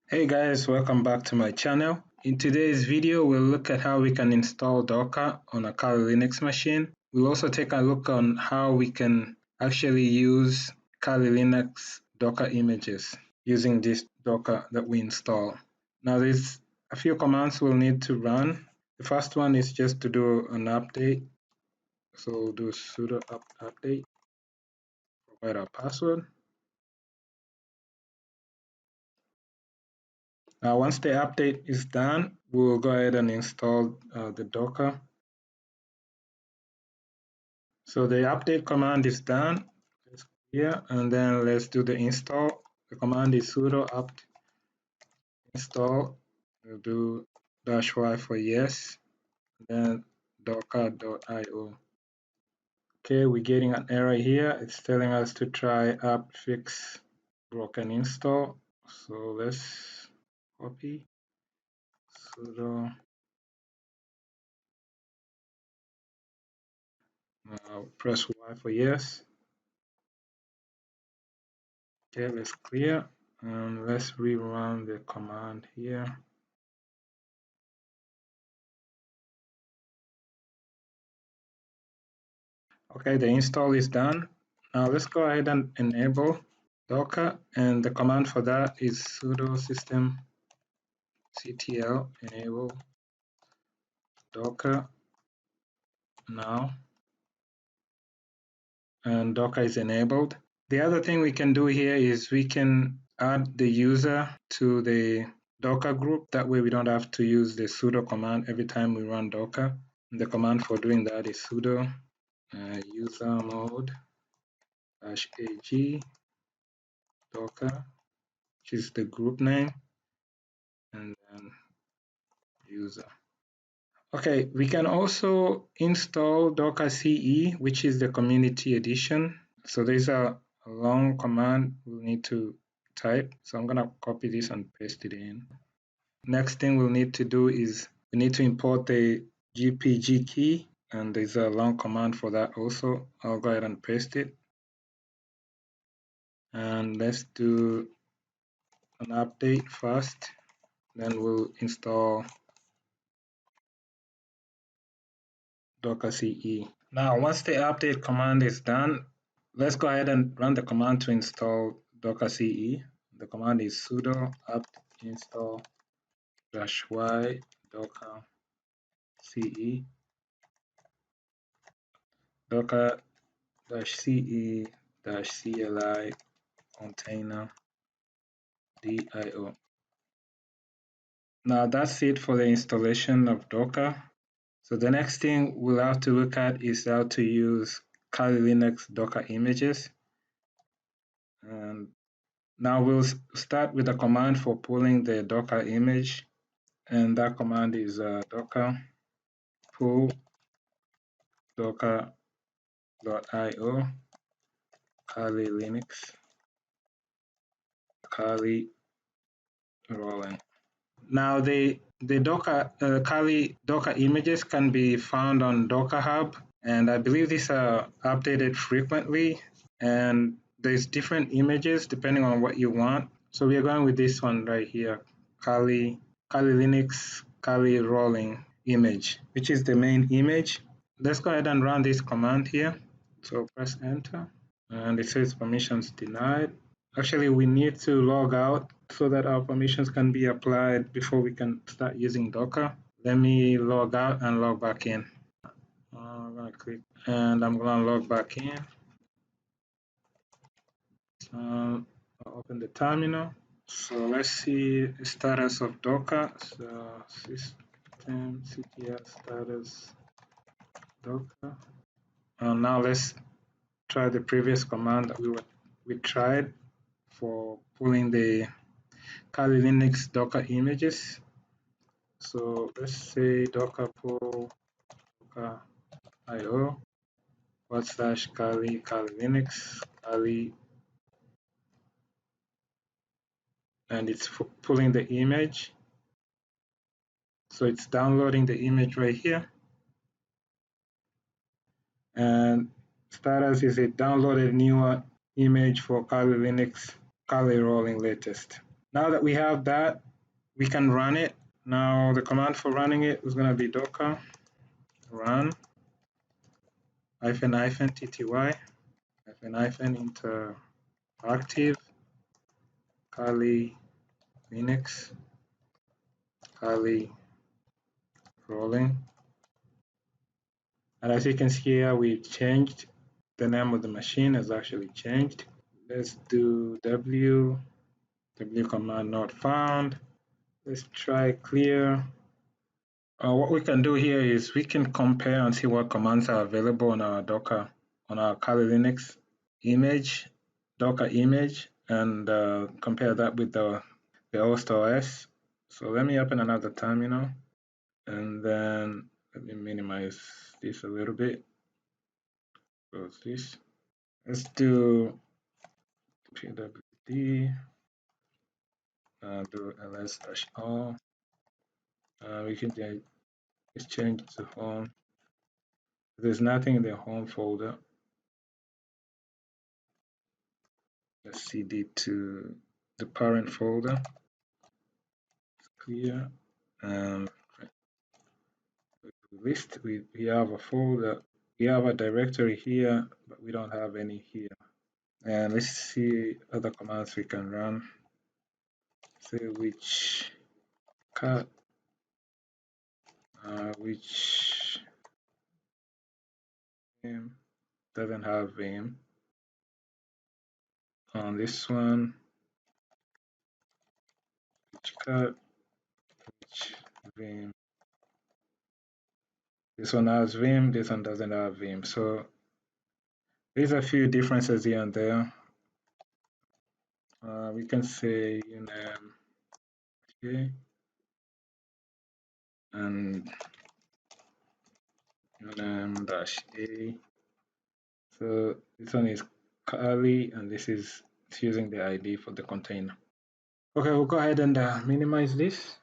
Hey guys, welcome back to my channel. In today's video, we'll look at how we can install Docker on a Kali Linux machine. We'll also take a look on how we can actually use Kali Linux Docker images using this Docker that we install. Now there's a few commands we'll need to run. The first one is just to do an update. So we'll do sudo apt update, provide our password. Now once the update is done, we'll go ahead and install the Docker. So the update command is done. Let's clear and then let's do the install. The command is sudo apt install. We'll do -y for yes, then docker.io. Okay, we're getting an error here. It's telling us to try apt fix broken install. So let's copy sudo. Press Y for yes. Okay, let's clear and let's rerun the command here. Okay, the install is done. Now let's go ahead and enable Docker, and the command for that is sudo systemctl enable Docker now, and Docker is enabled. The other thing we can do here is we can add the user to the Docker group. That way we don't have to use the sudo command every time we run Docker. And the command for doing that is sudo user mode -ag Docker, which is the group name, and then user. Okay, we can also install Docker CE, which is the community edition. So there's a long command we'll need to type. So I'm gonna copy this and paste it in. Next thing we'll need to do is we need to import the GPG key, and there's a long command for that also. I'll go ahead and paste it. And let's do an update first, then we'll install Docker CE. Now, once the update command is done, let's go ahead and run the command to install Docker CE. The command is sudo apt install -y docker ce docker -ce -cli container dio. Now that's it for the installation of Docker. So the next thing we'll have to look at is how to use Kali Linux Docker images. And now we'll start with a command for pulling the Docker image, and that command is docker pull docker.io Kali Linux Kali rolling. Now the Docker Kali Docker images can be found on Docker Hub, and I believe these are updated frequently, and there's different images depending on what you want. So we are going with this one right here, Kali Linux Kali rolling image, which is the main image. Let's go ahead and run this command here. So press enter, and it says permissions denied. Actually, we need to log out so that our permissions can be applied before we can start using Docker. Let me log out and log back in. I'm gonna click and I'm gonna log back in. I'll open the terminal. So let's see the status of Docker. So systemctl status Docker. Now let's try the previous command that we tried for pulling the Kali Linux Docker images. So let's say docker pull docker io /Kali Linux Kali, and it's pulling the image. So it's downloading the image right here. And status is it downloaded newer image for Kali Linux Kali rolling latest. Now that we have that, we can run it. Now the command for running it is going to be docker run -tty -interactive Kali Linux Kali rolling. And as you can see here, we changed the name of the machine has actually changed. Let's do w command not found. Let's try clear. What we can do here is we can compare and see what commands are available on our Docker, on our Kali Linux image, Docker image, and compare that with the host OS. So let me open another terminal, and then let me minimize this a little bit. Close this. Let's do pwd, do ls-all. We can just change it to home. There's nothing in the home folder. Let's cd to the parent folder. It's clear. List, we have a folder, we have a directory here, but we don't have any here. And let's see other commands we can run. Say which cut, which vim doesn't have vim. On this one, which cut, which vim. This one has vim, this one doesn't have vim. So there's a few differences here and there. We can say uname, okay, and uname-a. So this one is Kali, and this is using the ID for the container. Okay, we'll go ahead and minimize this.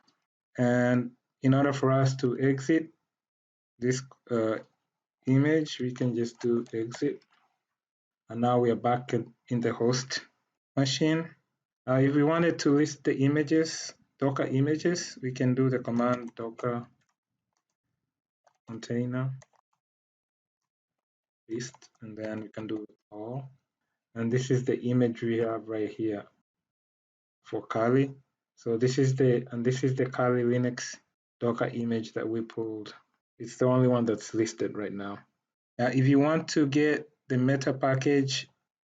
And in order for us to exit this image, we can just do exit. And now we are back in the host machine. If we wanted to list the images, Docker images, we can do the command docker container list, and then we can do all. And this is the image we have right here for Kali. So this is the Kali Linux Docker image that we pulled. It's the only one that's listed right now. Now, if you want to get the meta package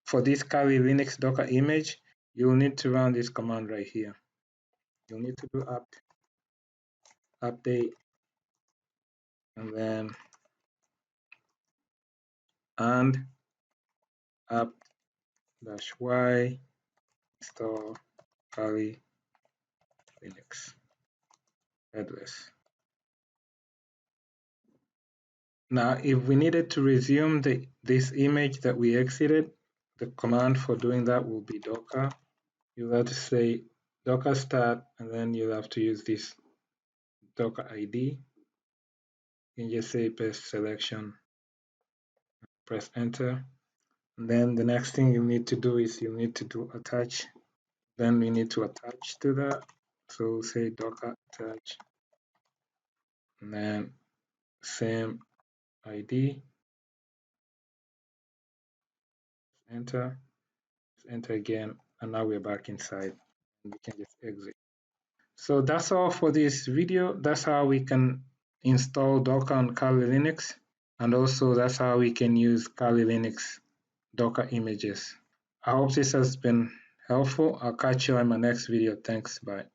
for this Kali Linux Docker image, you'll need to run this command right here. You'll need to do apt update and then and apt-y install Kali Linux headless. Now, if we needed to resume this image that we exited, the command for doing that will be docker. You'll have to say docker start, and then you'll have to use this docker ID. You can just say paste selection, press enter. And then the next thing you need to do is you need to do attach. Then we need to attach to that. So say docker attach, and then same ID, enter again, and now we're back inside. And we can just exit. So that's all for this video. That's how we can install Docker on Kali Linux, and also that's how we can use Kali Linux Docker images. I hope this has been helpful. I'll catch you in my next video. Thanks. Bye.